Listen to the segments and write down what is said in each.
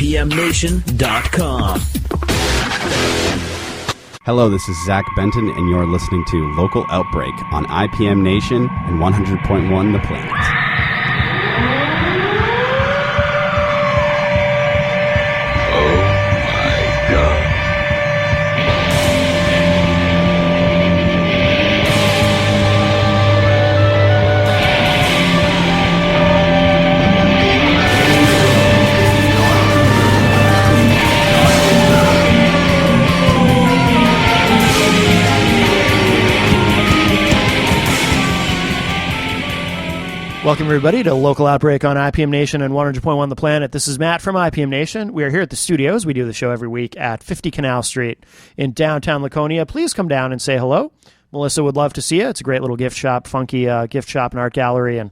IPMNation.com. Hello, this is Zach Benton, and you're listening to Local Outbreak on IPM Nation and 100.1 The Planet. Welcome, everybody, to Local Outbreak on IPM Nation and 100.1 The Planet. This is Matt from IPM Nation. We are here at the studios. We do the show every week at 50 Canal Street in downtown Laconia. Please come down and say hello. Melissa would love to see you. It's a great little gift shop, funky gift shop and art gallery, and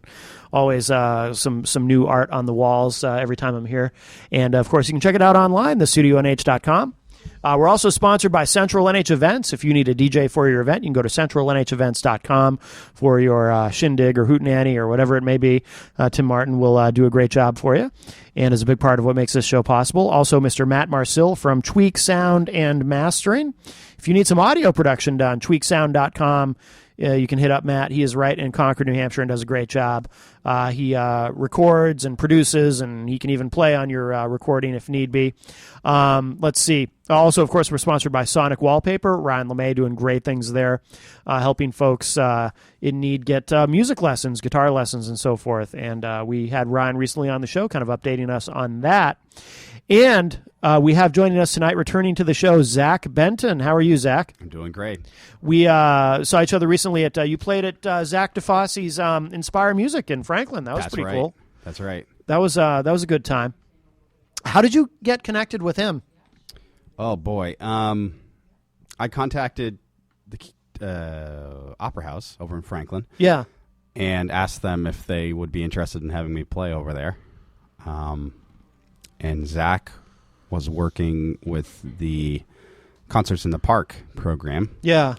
always some new art on the walls every time I'm here. And, of course, you can check it out online, thestudionh.com. We're also sponsored by Central NH Events. If you need a DJ for your event, you can go to centralnhevents.com for your shindig or hootenanny or whatever it may be. Tim Martin will do a great job for you and is a big part of what makes this show possible. Also, Mr. Matt Marcil from Tweak Sound and Mastering. If you need some audio production done, tweaksound.com. You can hit up Matt. He is right in Concord, New Hampshire, and does a great job. He records and produces, and he can even play on your recording if need be. Let's see. Also, of course, we're sponsored by Sonic Wallpaper. Ryan LeMay doing great things there, helping folks in need get music lessons, guitar lessons, and so forth. And we had Ryan recently on the show, kind of updating us on that. And we have joining us tonight, returning to the show, Zach Benton. How are you, Zach? I'm doing great. We saw each other recently at, you played at Zach DeFosse's Inspire Music in Franklin. That was pretty cool. That's right. That was a good time. How did you get connected with him? Oh, boy. I contacted the Opera House over in Franklin. Yeah. And asked them if they would be interested in having me play over there. And Zach was working with the Concerts in the Park program. Yeah.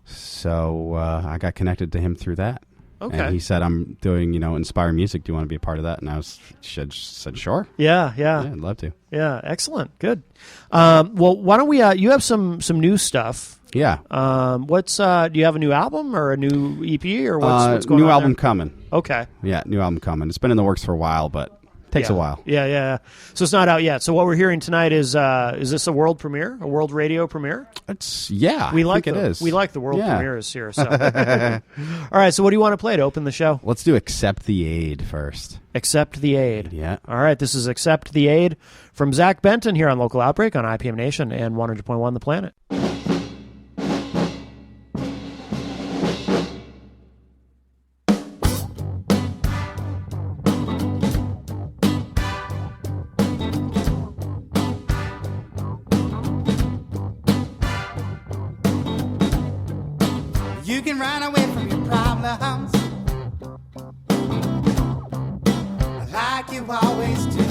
So I got connected to him through that. Okay. And he said, I'm doing, Inspire Music. Do you want to be a part of that? And I said, sure. Yeah. I'd love to. Yeah, excellent. Good. Well, why don't we, you have some new stuff. Yeah. Do you have a new album or a new EP or what's going on? New album there? coming. Okay. Yeah, new album coming. It's been in the works for a while, but takes a while. Yeah. So it's not out yet. So what we're hearing tonight is this a world premiere, a world radio premiere? We like it is. We like the world premieres here. So. All right. So what do you want to play to open the show? Let's do Accept the Aid first. Accept the Aid. Yeah. All right. This is Accept the Aid from Zach Benton here on Local Outbreak on IPM Nation and 100.1 The Planet. You can run away from your problems like you always do.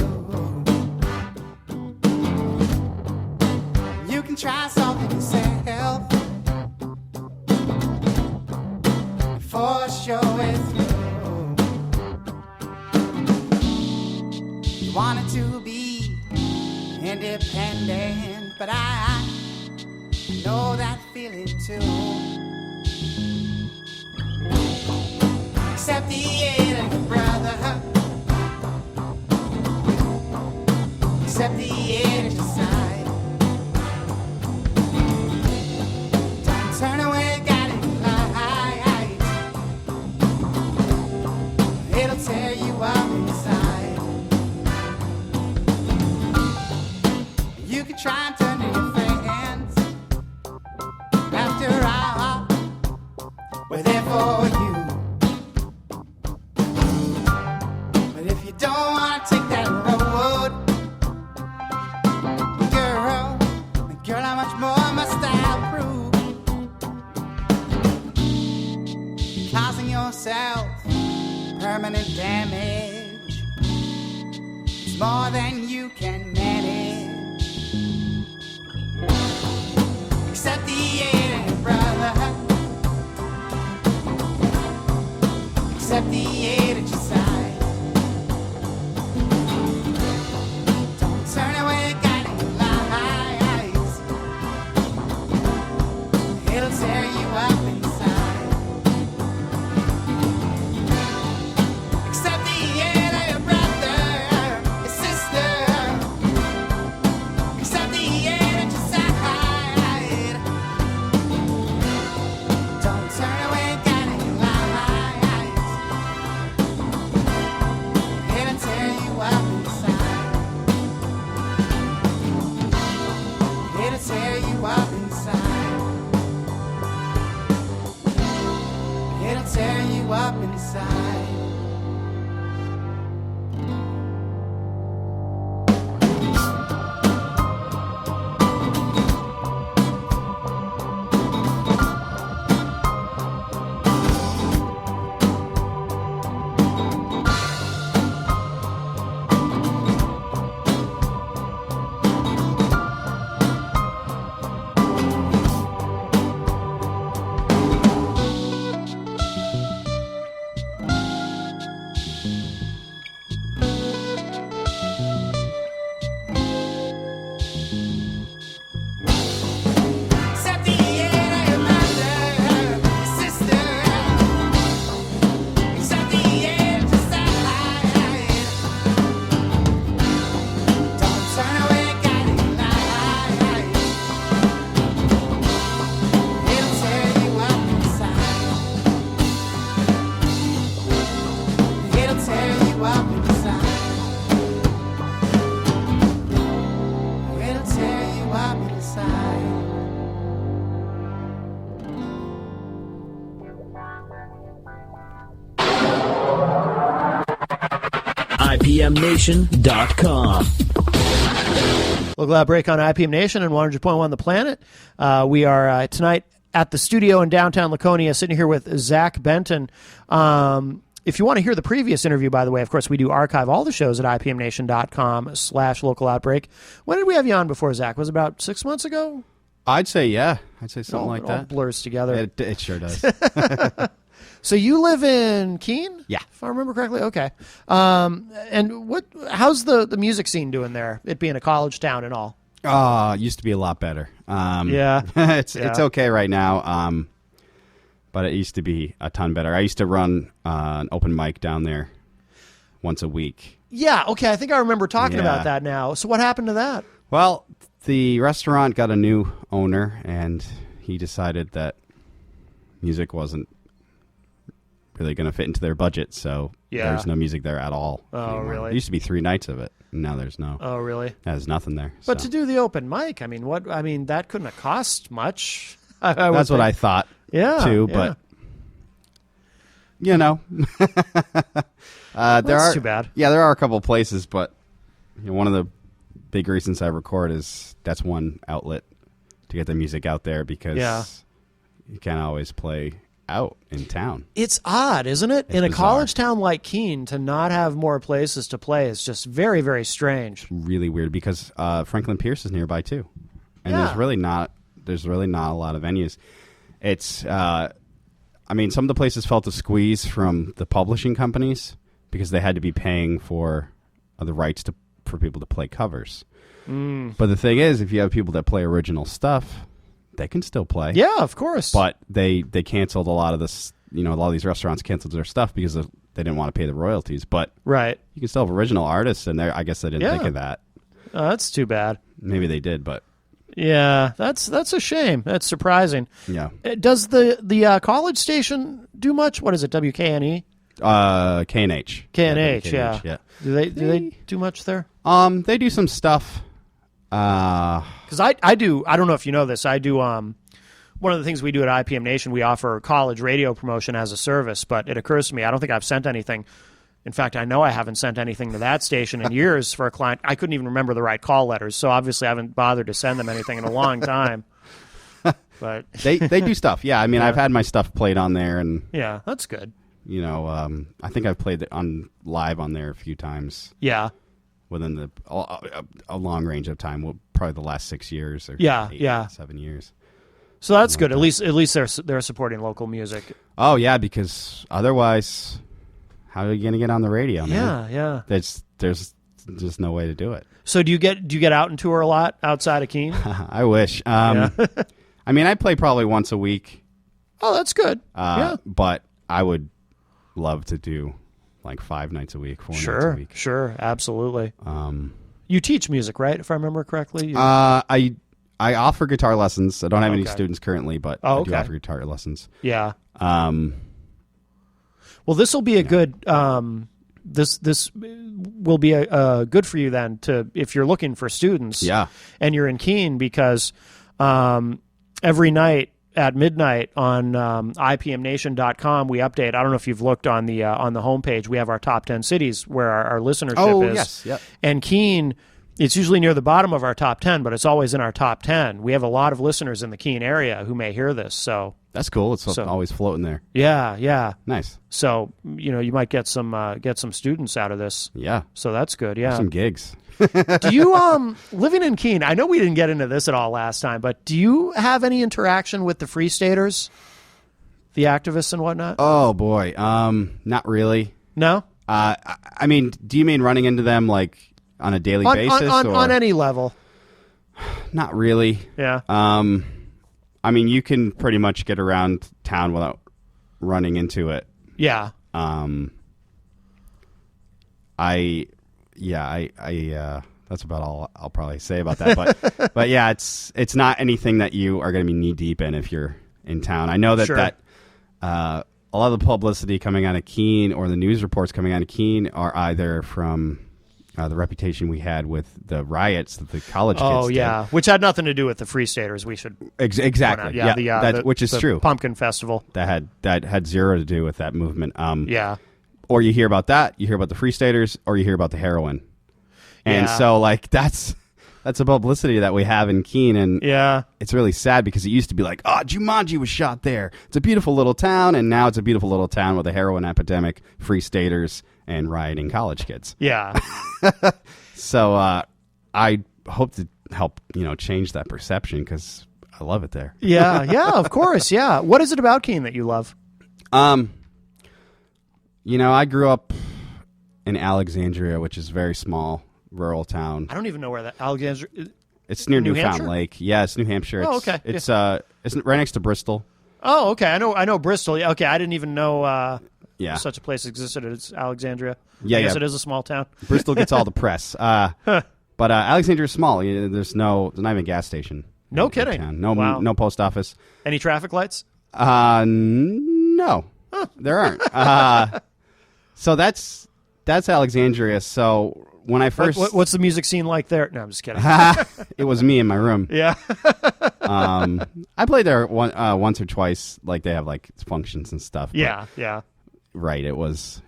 You can try something yourself for sure it's through. You wanted to be independent, but I know that feeling too. Accept the aid of your brother. Accept the aid at your side. Don't turn away, got it light. It'll tear you up inside. You can try and turn to your friends. After all, we're there for you. Don't want to take that road, girl, how much more must I prove? Causing yourself permanent damage. It's more than you can manage. Accept the aid of your brother. Accept the aid at your side. Turn IPMNation.com. Local Outbreak on IPM Nation and 100.1 The Planet. We are tonight at the studio in downtown Laconia, sitting here with Zach Benton. If you want to hear the previous interview, by the way, of course, we do archive all the shows at IPMNation.com/local outbreak. When did we have you on before, Zach? Was it about 6 months ago? I'd say, yeah. I'd say something like It that. all blurs together. It sure does. So you live in Keene? Yeah. If I remember correctly? Okay. And how's the music scene doing there, it being a college town and all? It used to be a lot better. Yeah. It's okay right now, but it used to be a ton better. I used to run an open mic down there once a week. Yeah, okay. I think I remember talking about that now. So what happened to that? Well, the restaurant got a new owner, and he decided that music wasn't really going to fit into their budget, so there's no music there at all. Oh, anymore. really? There used to be 3 nights of it, and now there's no. Oh, really? There's nothing there. But so. to do the open mic, I mean, that couldn't have cost much. That's what I thought, too, but, you know. That's too bad. Yeah, there are a couple places, but one of the big reasons I record is that's one outlet to get the music out there, because you can't always play out in town. It's odd, isn't it? It's in a bizarre. college town like Keene, to not have more places to play is just very, very strange. Really weird, because Franklin Pierce is nearby too, and Yeah. there's really not a lot of venues. It's some of the places felt a squeeze from the publishing companies because they had to be paying for the rights for people to play covers. But the thing is, if you have people that play original stuff, they can still play. Yeah, of course. But they canceled a lot of this. A lot of these restaurants canceled their stuff because they didn't want to pay the royalties. But right, you can still have original artists, and I guess they didn't think of that. Oh, that's too bad. Maybe they did, but yeah, that's a shame. That's surprising. yeah. Does the college station do much? What is it? WKNE? KNH. KNH. Yeah. Do they do much there? They do some stuff. Because I do. I don't know if you know this. I do. One of the things we do at IPM Nation, we offer college radio promotion as a service. But it occurs to me, I don't think I've sent anything. In fact, I know I haven't sent anything to that station in years for a client. I couldn't even remember the right call letters, so obviously I haven't bothered to send them anything in a long time. But they do stuff. Yeah, I mean, I've had my stuff played on there, and yeah, that's good. I think I've played it live on there a few times. Yeah. Within a long range of time, probably the last 6 years or 7 years. So that's good. At least they're supporting local music. Oh yeah, because otherwise, how are you going to get on the radio, man? Yeah. There's just no way to do it. So do you get out and tour a lot outside of Keene? I wish. I mean, I play probably once a week. Oh, that's good. But I would love to do like 5 nights a week, 4 nights a week. Sure, absolutely. You teach music, right? If I remember correctly. I offer guitar lessons. I don't have any students currently, but I do offer guitar lessons. Yeah. Well, this will be a good. This will be a good for you then if you're looking for students. Yeah. And you're in Keene, because every night at midnight on IPMNation.com, we update. I don't know if you've looked on the homepage. We have our top 10 cities where our listenership is. Yes. Yep. And Keene, it's usually near the bottom of our top 10, but it's always in our top 10. We have a lot of listeners in the Keene area who may hear this. So that's cool. It's always floating there. Yeah. Nice. So you might get some students out of this. Yeah. So that's good. Yeah. Some gigs. Do you living in Keene? I know we didn't get into this at all last time, but do you have any interaction with the Free Staters, the activists and whatnot? Oh boy, not really. No. I mean, do you mean running into them like on a daily basis on any level? Not really. Yeah. I mean, you can pretty much get around town without running into it. Yeah. That's about all I'll probably say about that. But yeah, it's not anything that you are going to be knee deep in if you're in town. I know that a lot of the publicity coming out of Keene or the news reports coming out of Keene are either from the reputation we had with the riots that the college kids did. Which had nothing to do with the Free Staters. We should exactly, which is true. Pumpkin Festival that had zero to do with that movement. or you hear about that, you hear about the Free Staters, or you hear about the heroin. And so, like, that's a publicity that we have in Keene, and it's really sad because it used to be like, oh, Jumanji was shot there. It's a beautiful little town, and now it's a beautiful little town with a heroin epidemic, Free Staters, and rioting college kids. Yeah. So I hope to help, change that perception because I love it there. Yeah, of course, yeah. What is it about Keene that you love? I grew up in Alexandria, which is a very small rural town. I don't even know where that Alexandria. It's near New Newfoundland Hampshire? Lake. Yeah, it's New Hampshire. Okay. It's right next to Bristol. Oh, okay. I know Bristol. Yeah, okay, I didn't even know such a place existed. It's Alexandria. Yeah, I guess it is a small town. Bristol gets all the press. But Alexandria's small. There's not even a gas station. No in kidding. Town. No, Wow. no post office. Any traffic lights? No, there aren't. So that's Alexandria. So when I first, What's the music scene like there? No, I'm just kidding. it was me in my room. Yeah. I played there once or twice. Like they have like functions and stuff. But, Yeah. right. It was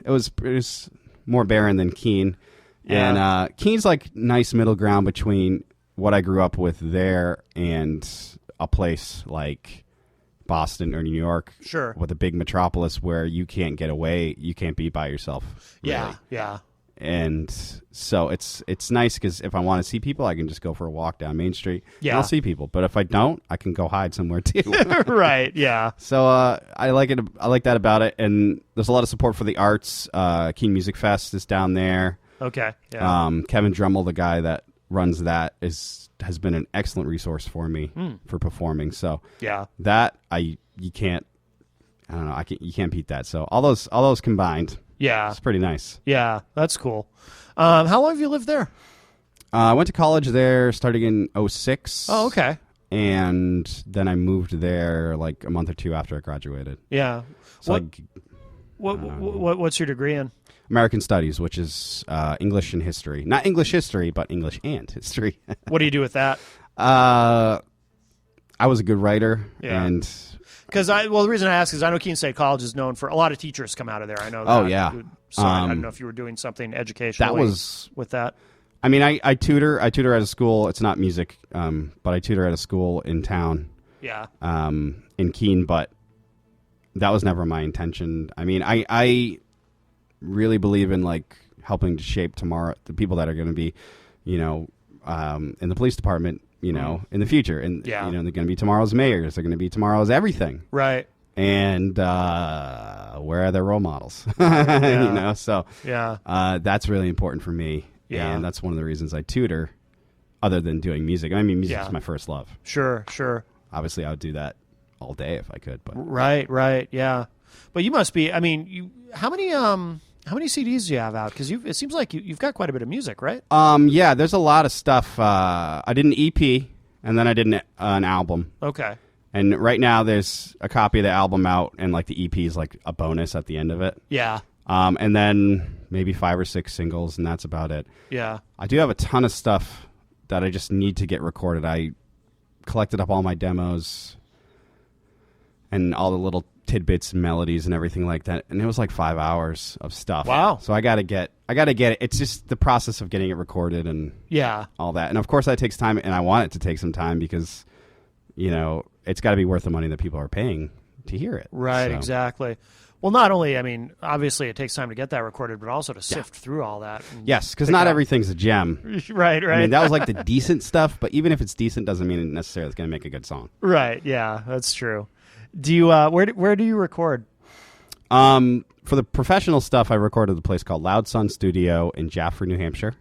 more barren than Keene. Yeah. And Keene's like nice middle ground between what I grew up with there and a place like Boston or New York. Sure. With a big metropolis where you can't get away. You can't be by yourself. Really. Yeah. And so it's nice because if I want to see people, I can just go for a walk down Main Street. Yeah. And I'll see people. But if I don't, I can go hide somewhere too. Right, yeah. So I like it. I like that about it. And there's a lot of support for the arts. Keene Music Fest is down there. Okay, yeah. Kevin Drummel, the guy that runs that, has been an excellent resource for me for performing. So that you can't beat that. So all those combined. Yeah. It's pretty nice. Yeah, that's cool. How long have you lived there? I went to college there starting in 2006. Oh, okay. And then I moved there like a month or two after I graduated. Yeah. So what's your degree in? American Studies, which is English and history. Not English history, but English and history. What do you do with that? I was a good writer. Yeah. And because the reason I ask is I know Keene State College is known for a lot of teachers come out of there. I know that. Oh, yeah. So I don't know if you were doing something educational with that. I mean, I tutor at a school. It's not music, but I tutor at a school in town. Yeah. In Keene, but that was never my intention. I mean, I really believe in like helping to shape tomorrow the people that are going to be, in the police department, in the future, and they're going to be tomorrow's mayors. They're going to be tomorrow's everything. Right. And where are their role models? Yeah. So that's really important for me. Yeah. And that's one of the reasons I tutor, other than doing music. I mean, music is my first love. Sure. Obviously, I would do that all day if I could. But Right, yeah. But you must be. I mean, how many CDs do you have out? Because it seems like you've got quite a bit of music, right? Yeah. There's a lot of stuff. I did an EP, and then I did an album. Okay. And right now, there's a copy of the album out, and like the EP is like a bonus at the end of it. Yeah. And then maybe 5 or 6 singles, and that's about it. Yeah. I do have a ton of stuff that I just need to get recorded. I collected up all my demos and all the little tidbits and melodies and everything like that, and it was like 5 hours of stuff. Wow. So I gotta get it. It's just the process of getting it recorded and all that. And of course that takes time, and I want it to take some time because it's got to be worth the money that people are paying to hear it. Right. So. Exactly. Well, not only, I mean, obviously it takes time to get that recorded, but also to sift through all that. Yes, because not everything's a gem. Right. I mean, that was like the decent stuff, but even if it's decent, doesn't mean it necessarily is going to make a good song. Right. Yeah, that's true. Do you where do you record? For the professional stuff, I recorded at a place called Loud Sun Studio in Jaffrey, New Hampshire.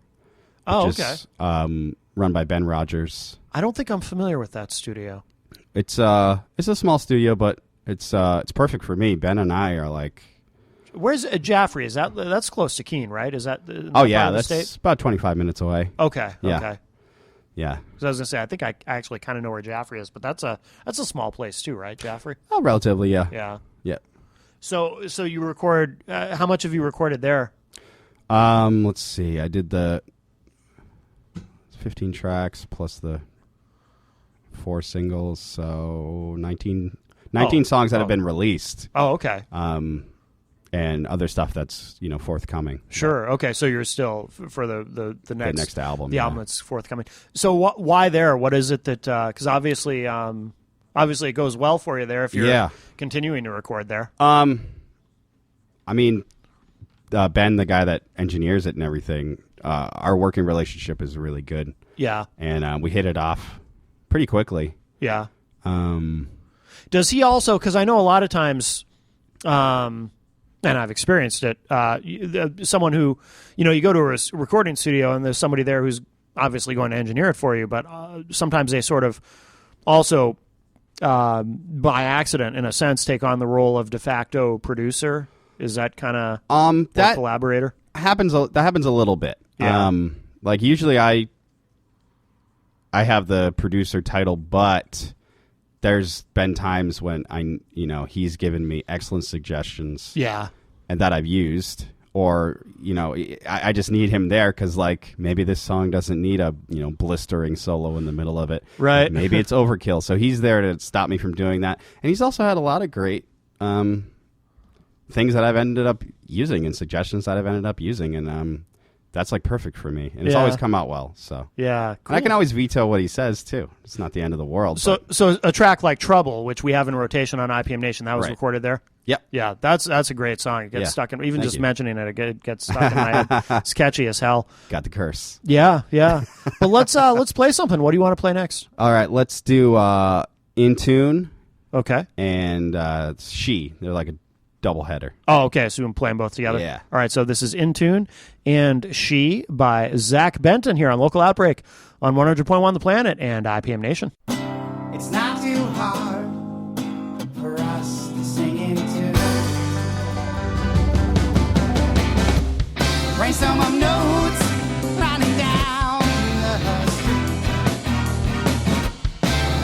Which is run by Ben Rogers. I don't think I'm familiar with that studio. It's a small studio, but it's perfect for me. Ben and I are like. Where's Jaffrey? That's close to Keene, right? Is that? That's state? about 25 minutes away. Okay. Yeah. Okay. Yeah. Because I was gonna say, I think I actually kind of know where Jaffrey is, but that's a small place too, right, Jaffrey? Oh, relatively, yeah. Yeah. Yeah. So you record? How much have you recorded there? Let's see. I did the 15 tracks plus the 4 singles, so 19 songs that have been released. Oh, okay. And and other stuff that's forthcoming. Sure. Okay. So you're still for the next album. The album that's forthcoming. So why there? What is it that? Because obviously it goes well for you there if you're continuing to record there. I mean, Ben, the guy that engineers it and everything, our working relationship is really good. Yeah. And we hit it off pretty quickly. Yeah. Does he also? Because I know a lot of times. And I've experienced it. Someone who, you go to a recording studio and there's somebody there who's obviously going to engineer it for you, but sometimes they sort of also, by accident, in a sense, take on the role of de facto producer. Is that kind of that collaborator? That happens a little bit. Yeah. Like usually I have the producer title, but there's been times when he's given me excellent suggestions. Yeah. And that I've used, or I just need him there because maybe this song doesn't need a blistering solo in the middle of it. Right. Maybe it's overkill, so he's there to stop me from doing that. And he's also had a lot of great things that I've ended up using and suggestions that I've ended up using, and that's perfect for me, and it's always come out well. So yeah, cool. I can always veto what he says too. It's not the end of the world. So a track like Trouble, which we have in rotation on IPM Nation, that was recorded there. Yep. Yeah, that's a great song. It gets stuck in even just mentioning it. It gets stuck in my head. It's catchy as hell. Got the curse. Yeah. But let's play something. What do you want to play next? All right, let's do In Tune. Okay. And She. They're like a double header. Oh, okay. So we can play them both together. Yeah. All right. So this is In Tune and She by Zach Benton here on Local Outbreak on 100.1 The Planet and IPM Nation. It's not too hard for us to sing in tune. Brainstorm of notes running down the street.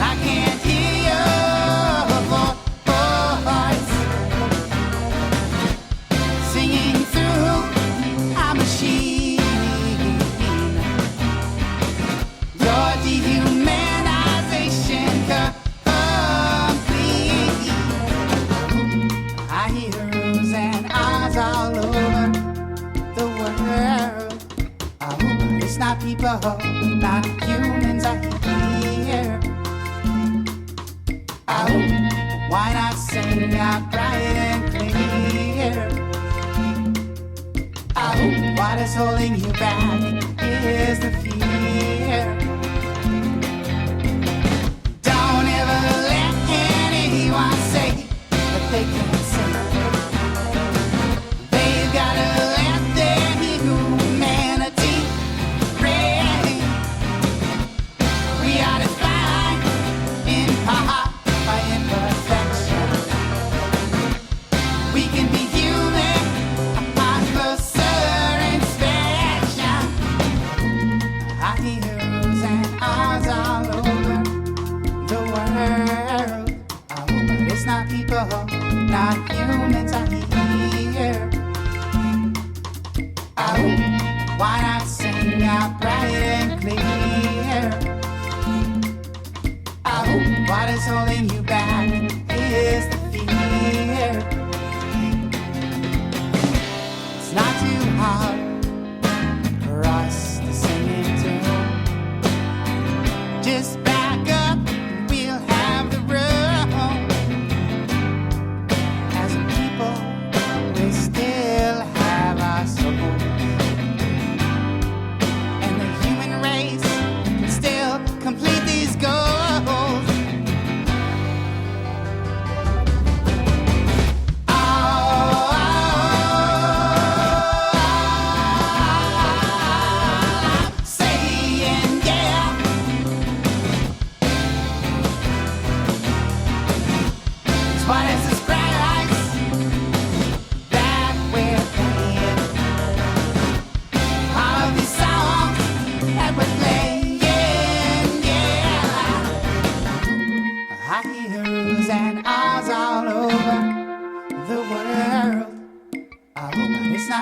I can't hear your voice singing through a machine. Your dehumanization complete. I hear oohs and ahs all over the world. Oh, it's not people, not humans I hear. Oh, why not sing out bright and clear? Oh, what is holding you back is the fear. Don't ever let anyone say that they can't sing. They've got to let their humanity reign. We are defined in part by imperfection. We can be human upon closer inspection. I hear oohs and ahs all over the world. Oh, but it's not people, not humans I hear. Oh, why not sing out bright and clear? Oh, what is holding you back is the fear. It's not too hard for us to sing in tune. Just back up, we'll have the room. As a people, we still have our souls, and the human race can still complete these goals.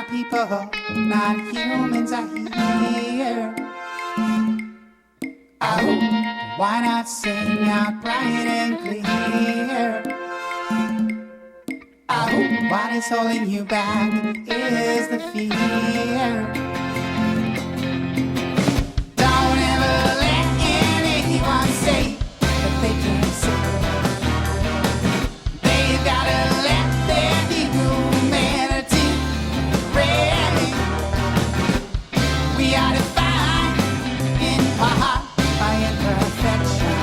People, not humans I hear. Oh, why not sing out bright and clear? Oh, What is holding you back is the fear. Don't ever let anyone say that they can't see. They've gotta let their humanity ready. We are defined in part by imperfection.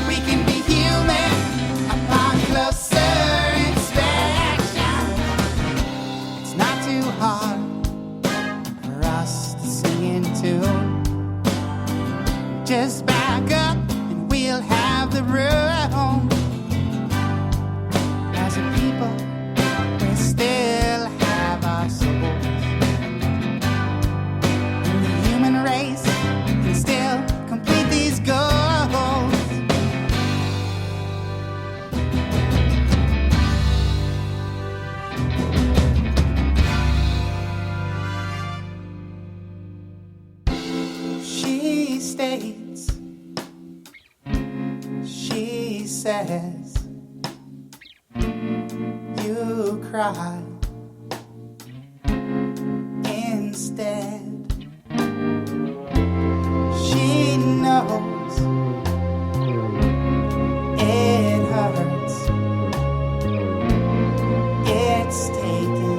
We can be human upon closer inspection. It's not too hard for us to sing in tune. Just back up and we'll have the room. As a people, we still have our souls. And the human race can still complete these goals. She states, she says, you cry instead. She knows it hurts. It's taken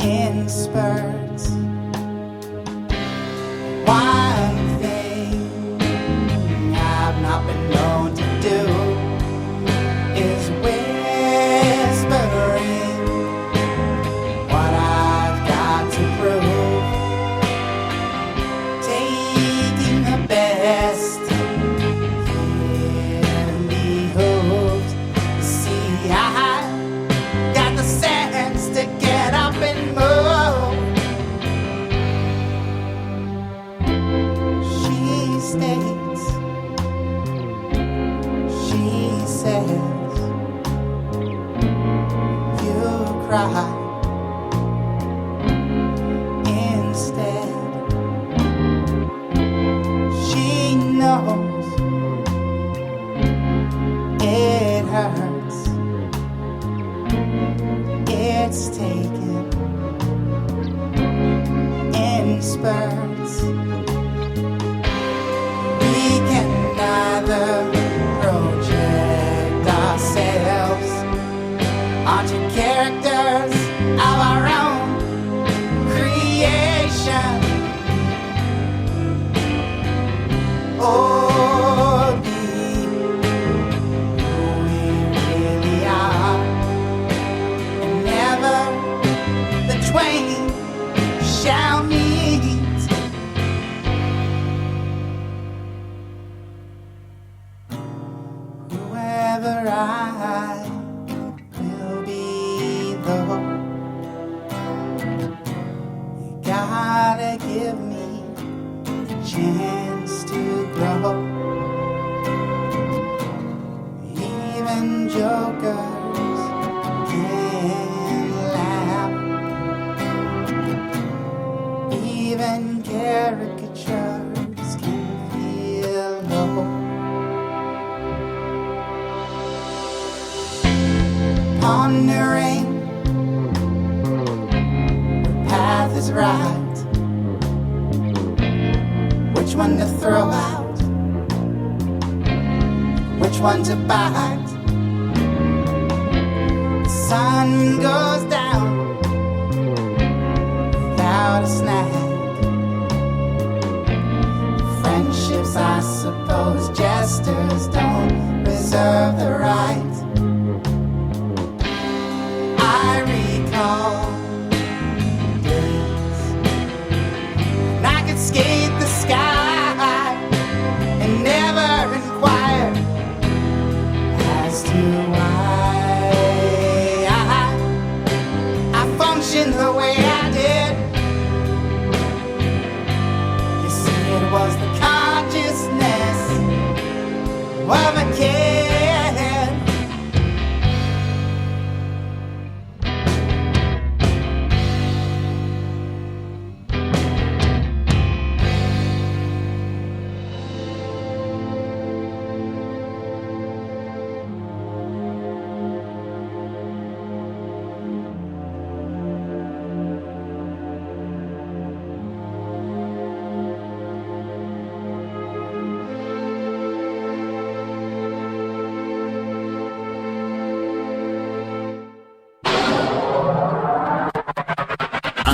in spurts. One thing I've not been known to do is whispering what I've got to prove. Taking the best in behooves. See, I got the sense to get up and move. She states, she says, you cry instead. She knows it hurts. It's taken in spurts. We can neither project ourselves onto characters of our own creation, or be who we really are, and never the twain shall meet. Whoever I will be, though, you gotta give me the chance to grow. Even jokers can laugh. Even caricatures can feel low. Pondering what path is right, which one to throw out, which one to bite. The sun goes down without a snag. Friendships, I suppose, jesters don't reserve the right. I recall days when I could skate the sky and never inquire as to why I functioned the way I did. You see, it was the consciousness of a kid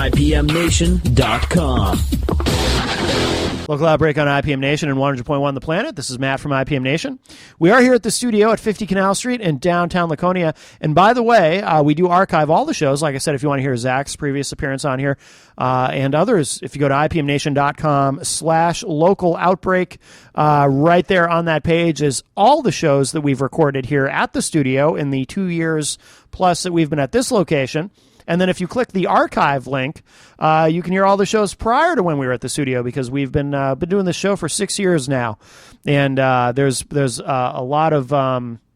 IPMNation.com. Local Outbreak on IPM Nation and 100.1 The Planet. This is Matt from IPM Nation. We are here at the studio at 50 Canal Street in downtown Laconia. And by the way, we do archive all the shows. Like I said, if you want to hear Zach's previous appearance on here and others, if you go to IPMNation.com/local outbreak, right there on that page is all the shows that we've recorded here at the studio in the 2 years plus that we've been at this location. And then if you click the archive link, you can hear all the shows prior to when we were at the studio, because we've been doing this show for 6 years now. And there's a lot of,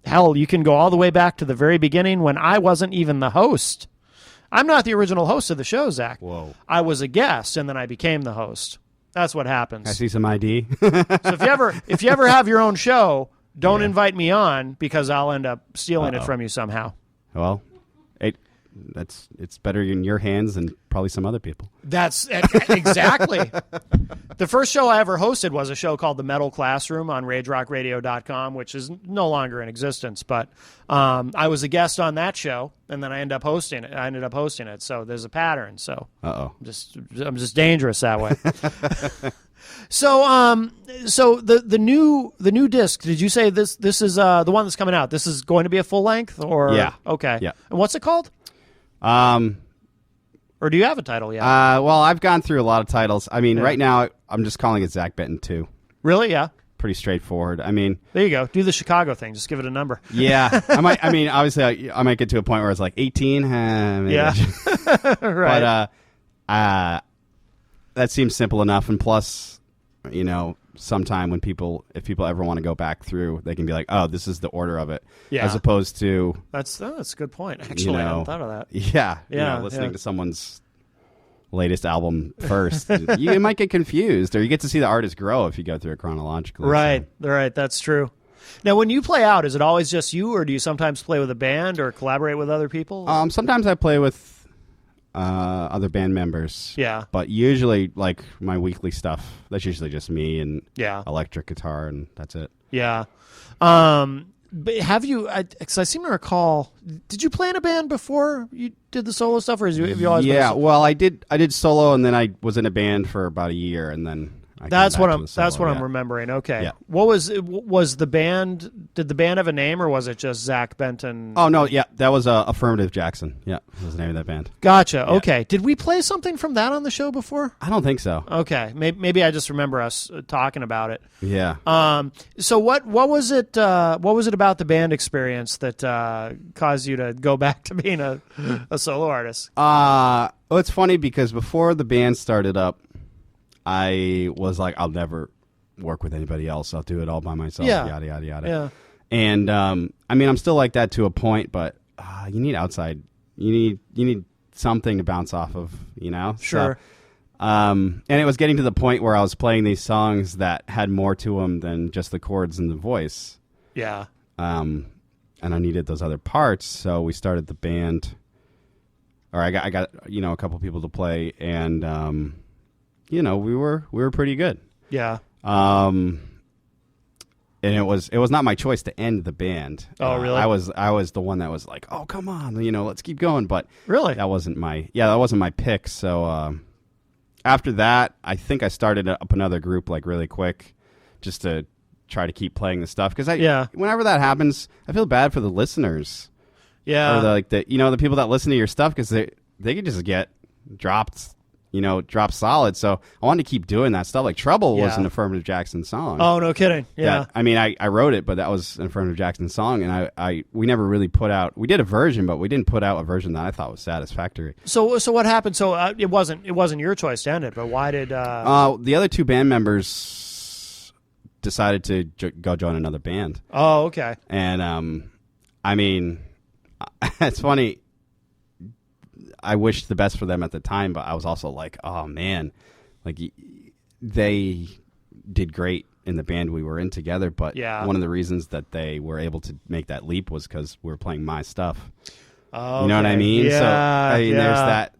hell, you can go all the way back to the very beginning when I wasn't even the host. I'm not the original host of the show, Zach. Whoa. I was a guest, and then I became the host. That's what happens. I see some ID. So if you ever have your own show, don't invite me on, because I'll end up stealing it from you somehow. Well, it's better in your hands than probably some other people. That's exactly. The first show I ever hosted was a show called The Metal Classroom on RageRockRadio.com, which is no longer in existence. But I was a guest on that show, and then I ended up hosting it. So there's a pattern. So I'm just dangerous that way. So the new disc, did you say this is the one that's coming out? This is going to be a full length, or yeah? Okay, yeah. And what's it called? Or do you have a title yet? Well, I've gone through a lot of titles. I mean, right now I'm just calling it Zach Benton 2. Really? Yeah. Pretty straightforward. I mean, there you go. Do the Chicago thing. Just give it a number. Yeah. I mean, obviously, I might get to a point where it's like 18. Yeah. Right. But that seems simple enough. And plus, sometime if people ever want to go back through, they can be like, oh, this is the order of it. Yeah. As opposed to that's a good point. Actually, I hadn't thought of that. Yeah. Listening to someone's latest album first, you might get confused, or you get to see the artist grow if you go through it chronologically. Right. So. Right. That's true. Now, when you play out, is it always just you, or do you sometimes play with a band or collaborate with other people? Sometimes I play with other band members. Yeah. But usually, like, my weekly stuff, that's usually just me and electric guitar, and that's it. Yeah. But have you, because I seem to recall, did you play in a band before you did the solo stuff, or have you always been well, I did solo, and then I was in a band for about a year, and then that's what I'm remembering. Okay. Yeah. What was the band? Did the band have a name, or was it just Zach Benton? Oh no, yeah, that was Affirmative Jackson. Yeah, that was the name of that band. Gotcha. Yeah. Okay. Did we play something from that on the show before? I don't think so. Okay. Maybe I just remember us talking about it. Yeah. So what was it? What was it about the band experience that caused you to go back to being a solo artist? Well, it's funny because before the band started up, I was like, I'll never work with anybody else. I'll do it all by myself. Yeah. Yada, yada, yada. Yeah. And, I mean, I'm still like that to a point, but you need outside. You need something to bounce off of, Sure. So, and it was getting to the point where I was playing these songs that had more to them than just the chords and the voice. Yeah. And I needed those other parts, so we started the band. Or I got a couple people to play, and we were pretty good. Yeah. And it was not my choice to end the band. Oh, really? I was the one that was like, oh, come on, let's keep going. But really, that wasn't my pick. So after that, I think I started up another group like really quick, just to try to keep playing the stuff. Because whenever that happens, I feel bad for the listeners. Yeah. Or the people that listen to your stuff, because they could just get dropped. Drop solid. So I wanted to keep doing that stuff. Like Trouble was an Affirmative Jackson song. Oh, no kidding. Yeah. I mean, I wrote it, but that was an Affirmative Jackson song, and we never really put out. We did a version, but we didn't put out a version that I thought was satisfactory. So what happened? So it wasn't your choice to end it, but why did? The other two band members decided to go join another band. Oh, okay. And I mean, it's funny. I wished the best for them at the time, but I was also like, oh man, like they did great in the band we were in together. But one of the reasons that they were able to make that leap was because we were playing my stuff. Oh, you know what I mean? Yeah, so I mean,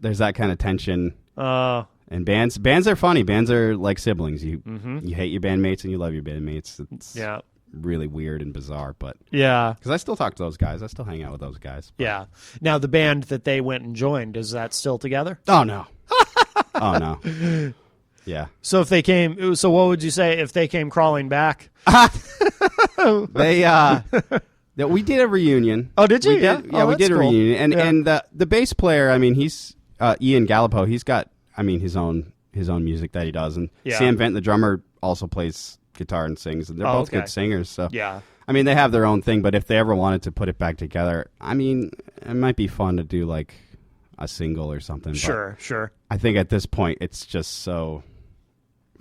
there's that kind of tension. And bands are funny. Bands are like siblings. You hate your bandmates and you love your bandmates. It's really weird and bizarre, but because I still talk to those guys, I still hang out with those guys. Yeah. Now the band that they went and joined, is that still together? Oh no. Oh no. Yeah. So what would you say if they came crawling back? We did a reunion. Oh, did you? We did a cool. reunion. And Yeah. the bass player, I mean, he's Ian Gallipo. He's got, I mean, his own music that he does. And Sam Benton, the drummer, also plays guitar and sings. And they're both good singers. So yeah. I mean, they have their own thing. But if they ever wanted to put it back together, I mean, it might be fun to do like a single or something. Sure. I think at this point, it's just so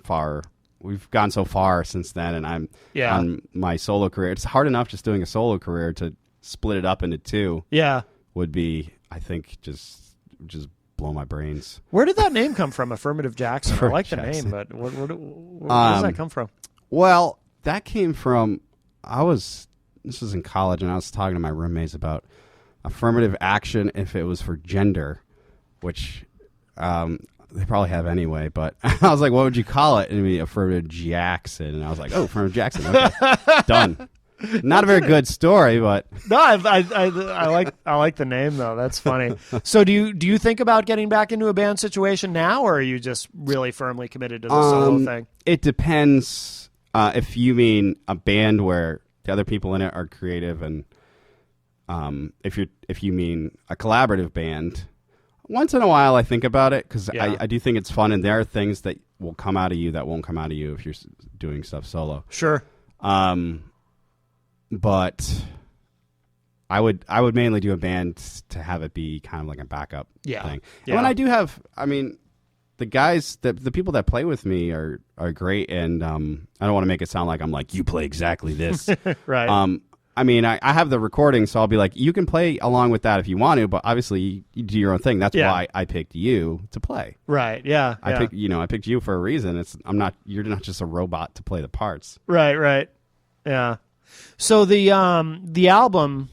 far. We've gone so far since then, and I'm on my solo career. It's hard enough just doing a solo career to split it up into two. Yeah, would be, I think, just blow my brains. Where did that name come from? Affirmative Jackson. I like the name, but where does that come from? Well, that came from this was in college, and I was talking to my roommates about affirmative action if it was for gender, which they probably have anyway, but I was like, what would you call it? And it'd be affirmative Jackson. And I was like, oh, affirmative Jackson. Okay. Done. Not a very good story, but no, I like the name though. That's funny. So do you think about getting back into a band situation now, or are you just really firmly committed to the solo thing? It depends. If you mean a band where the other people in it are creative, and if you mean a collaborative band. Once in a while, I think about it because I do think it's fun, and there are things that will come out of you that won't come out of you if you're doing stuff solo. Sure. But I would mainly do a band to have it be kind of like a backup thing. Yeah. And when I do have, I mean, the guys, the people that play with me are great, and I don't want to make it sound like I'm like, you play exactly this. Right. I mean, I have the recording, so I'll be like, you can play along with that if you want to, but obviously you do your own thing. That's why I picked you to play. Right. Yeah. I picked you for a reason. You're not just a robot to play the parts. Right. Yeah. So the album,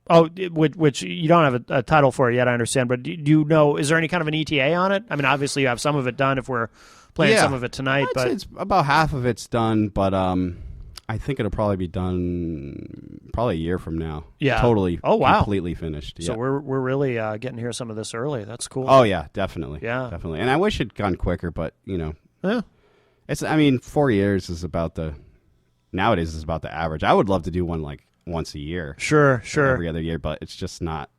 which you don't have a title for it yet, I understand, but do you know, is there any kind of an ETA on it? I mean, obviously you have some of it done if we're playing some of it tonight, I'd say it's about half of it's done, but I think it'll probably be done a year from now. Yeah. Totally. Oh, wow. Completely finished. So yeah. we're really getting to hear some of this early. That's cool. Oh yeah, definitely. Yeah. Definitely. And I wish it'd gone quicker, but Yeah. I mean, 4 years is nowadays is about the average. I would love to do one like once a year. Sure. Every other year, but it's just not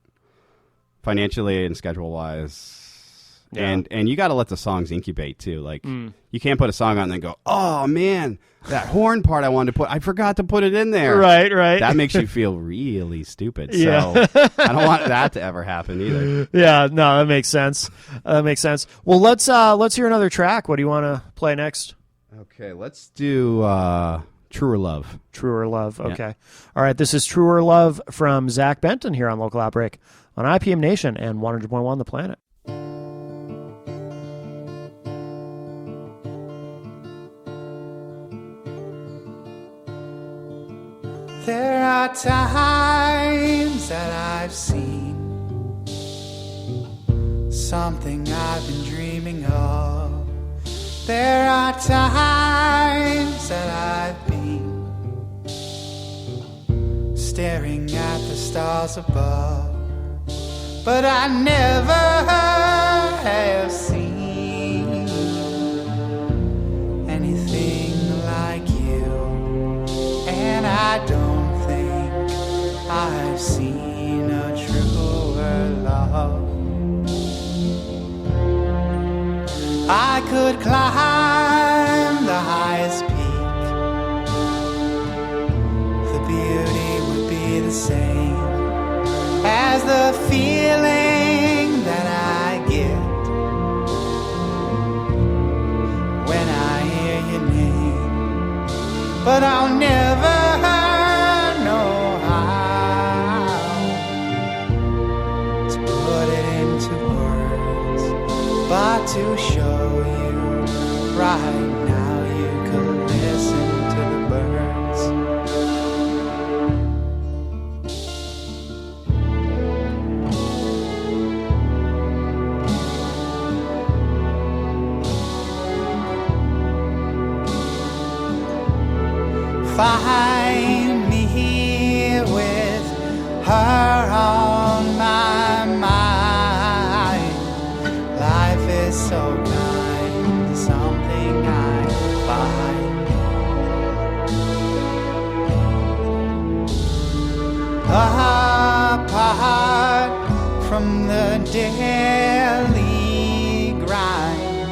financially and schedule wise. Yeah. And you got to let the songs incubate too. Like you can't put a song on and then go, oh man, that horn part I forgot to put it in there. Right. That makes you feel really stupid. Yeah. So I don't want that to ever happen either. Yeah, no, that makes sense. Well, let's hear another track. What do you want to play next? Okay, let's do Truer Love. Truer Love. Okay. Yeah. All right, this is Truer Love from Zach Benton here on Local Outbreak on IPM Nation and 100.1 The Planet. There are times that I've seen something I've been dreaming of. There are times that I've been staring at the stars above, but I never have seen anything like you, and I don't I've seen a truer love. I could climb the highest peak, the beauty would be the same as the feeling that I get when I hear your name, but I'll never know but to show you right now you could listen to the birds. Find me here with her on my mind. Life is so kind, something I find apart from the daily grind.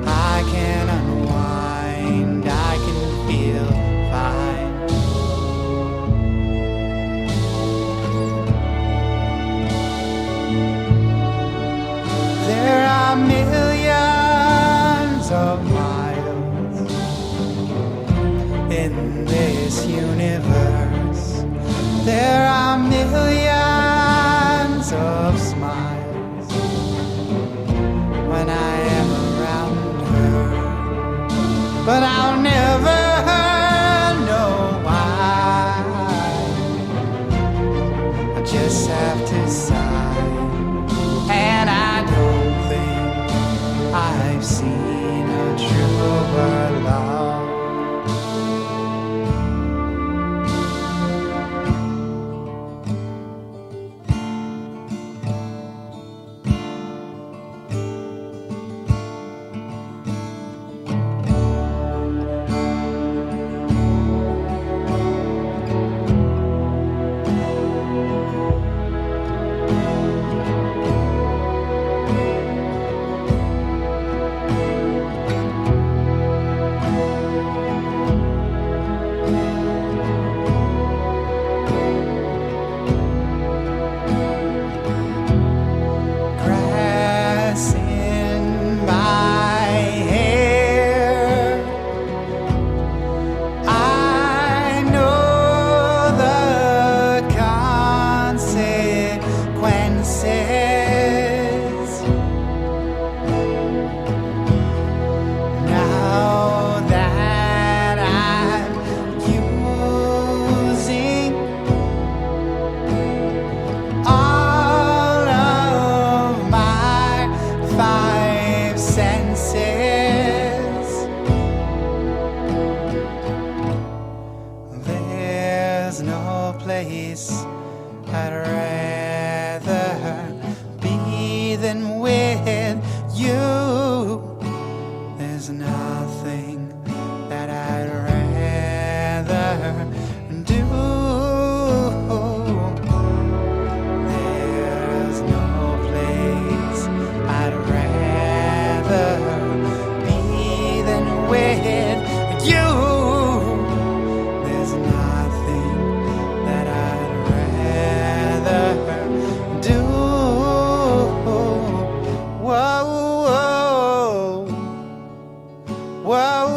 I can unwind, I can feel fine. There are millions of miles in this universe. There are millions of smiles when I am around her, but I'll never know why. I just have to sigh, and I don't think I've seen a truer love. Grass in my hair, I know the consequences. Now that I'm using all of my five senses, there's no place I'd rather be than with you. There's nothing that I'd rather do. There's no place I'd rather be than with you. There's nothing that I'd rather do. Whoa, whoa, whoa,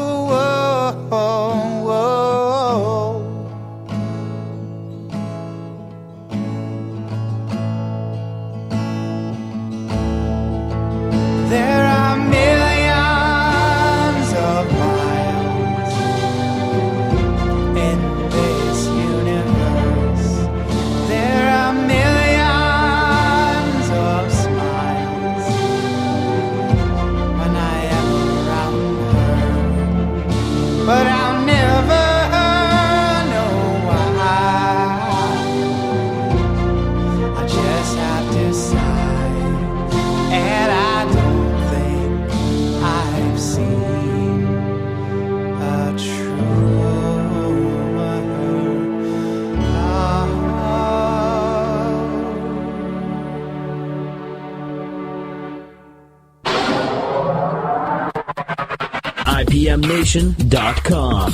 whoa, whoa. There are millions of miles in this universe. There are millions of smiles when I am around her, but I'll never know why. I just have to sigh, and I don't think I've seen a truer love. IPMNation.com.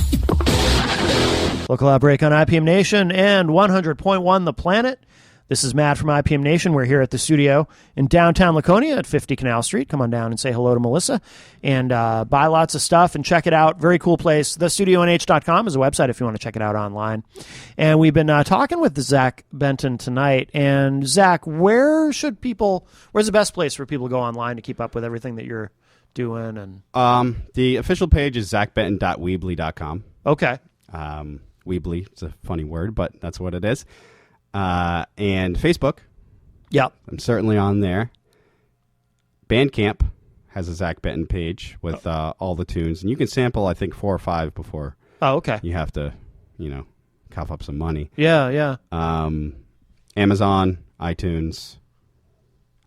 Local Outbreak on IPM Nation and 100.1 The Planet. This is Matt from IPM Nation. We're here at the studio in downtown Laconia at 50 Canal Street. Come on down and say hello to Melissa and buy lots of stuff and check it out. Very cool place. TheStudioNH.com is a website if you want to check it out online. And we've been talking with Zach Benton tonight. And Zach, where's the best place for people to go online to keep up with everything that you're doing? And the official page is zachbenton.weebly.com. Okay. Weebly, it's a funny word, but that's what it is. And Facebook. Yep. I'm certainly on there. Bandcamp has a Zach Benton page with all the tunes. And you can sample, I think, 4 or 5 before okay. you have to, cough up some money. Yeah, yeah. Amazon, iTunes.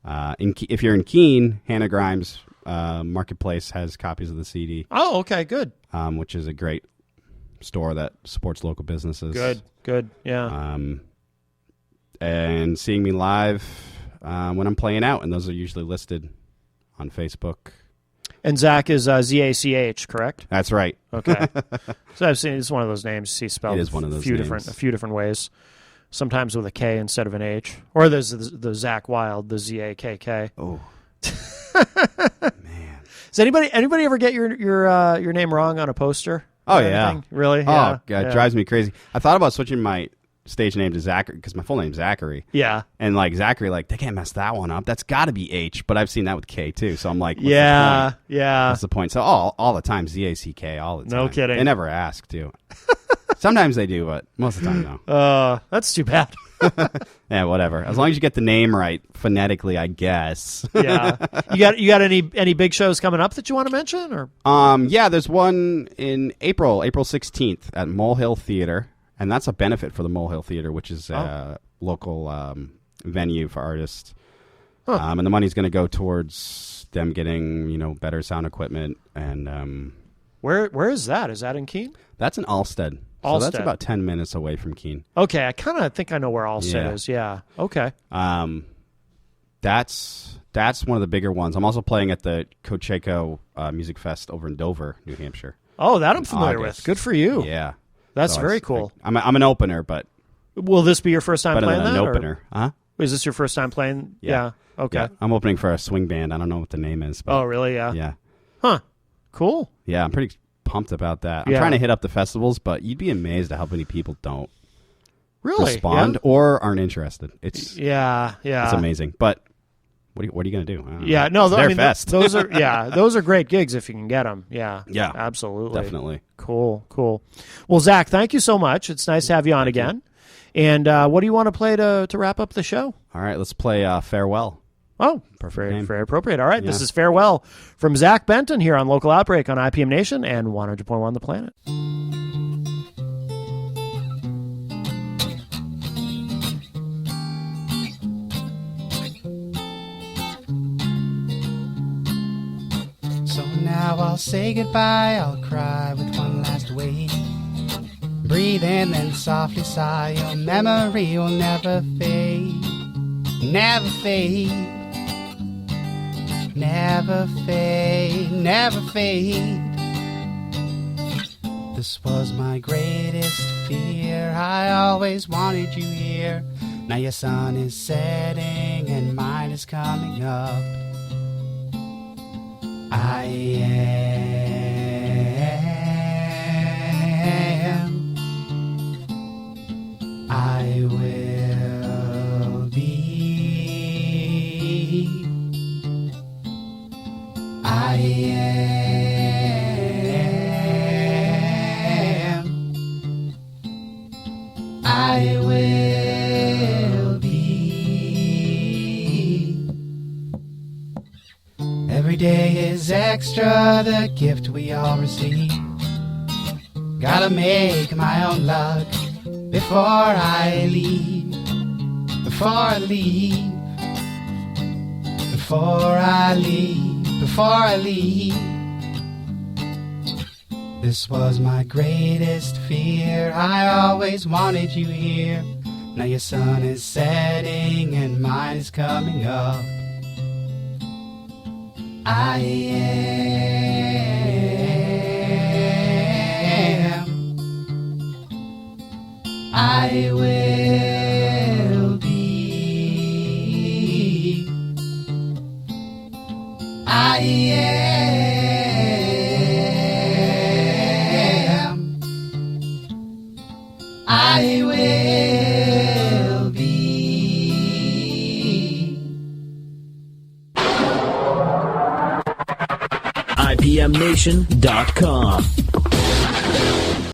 If you're in Keene, Hannah Grimes Marketplace has copies of the CD. Oh, okay, good. Which is a great store that supports local businesses. Good, yeah. And seeing me live when I'm playing out, and those are usually listed on Facebook. And Zach is ZACH, correct? That's right. Okay. So I've seen it's one of those names. See spelled It is one of those a few different ways. Sometimes with a K instead of an H, or there's the Zach Wild, the ZAKK. Oh, man! Does anybody ever get your name wrong on a poster? Oh yeah, anything? Really? Oh, yeah. God, it drives me crazy. I thought about switching my stage name to Zachary because my full name's Zachary. Yeah. And like Zachary, like they can't mess that one up. That's got to be H, but I've seen that with K too. So I'm like, what's the point? What's the point? So all the time, ZACK, all the time. No kidding. They never ask too. Sometimes they do, but most of the time, no. That's too bad. Yeah, whatever. As long as you get the name right phonetically, I guess. Yeah. You got any big shows coming up that you want to mention? Or yeah, there's one in April 16th at Molehill Theater, and that's a benefit for the Molehill Theater, which is a local venue for artists. Huh. And the money's going to go towards them getting better sound equipment. And where is that? Is that in Keene? That's in Alstead. So that's about 10 minutes away from Keene. Okay, I kind of think I know where Alstead is. Yeah. Okay. That's one of the bigger ones. I'm also playing at the Cocheco Music Fest over in Dover, New Hampshire. Oh, that I'm familiar with. Good for you. Yeah. That's very cool. I'm an opener, but will this be your first time playing that? An opener, huh? Is this your first time playing? Yeah. Okay. Yeah. I'm opening for a swing band. I don't know what the name is. But really? Yeah. Yeah. Huh. Cool. Yeah, I'm pretty pumped about that. I'm trying to hit up the festivals, but you'd be amazed at how many people don't respond or aren't interested. It's it's amazing. But what are you going to do? Yeah, no, I mean, fest. those are great gigs if you can get them. Yeah, absolutely, definitely. Cool. Well, Zach, thank you so much. It's nice to have you on again. And what do you want to play to wrap up the show? All right, let's play Farewell. Oh, very appropriate. All right, This is Farewell from Zach Benton here on Local Outbreak on IPM Nation and 100.1 The Planet. So now I'll say goodbye, I'll cry with one last wave. Breathe in and softly sigh, your memory will never fade. Never fade. Never fade, never fade. This was my greatest fear. I always wanted you here. Now your sun is setting and mine is coming up. I will be. I will be. Every day is extra, the gift we all receive. Gotta make my own luck before I leave. Before I leave. Before I leave. Before I leave. This was my greatest fear. I always wanted you here. Now your sun is setting and mine is coming up. I will be. I will be. IPMNation.com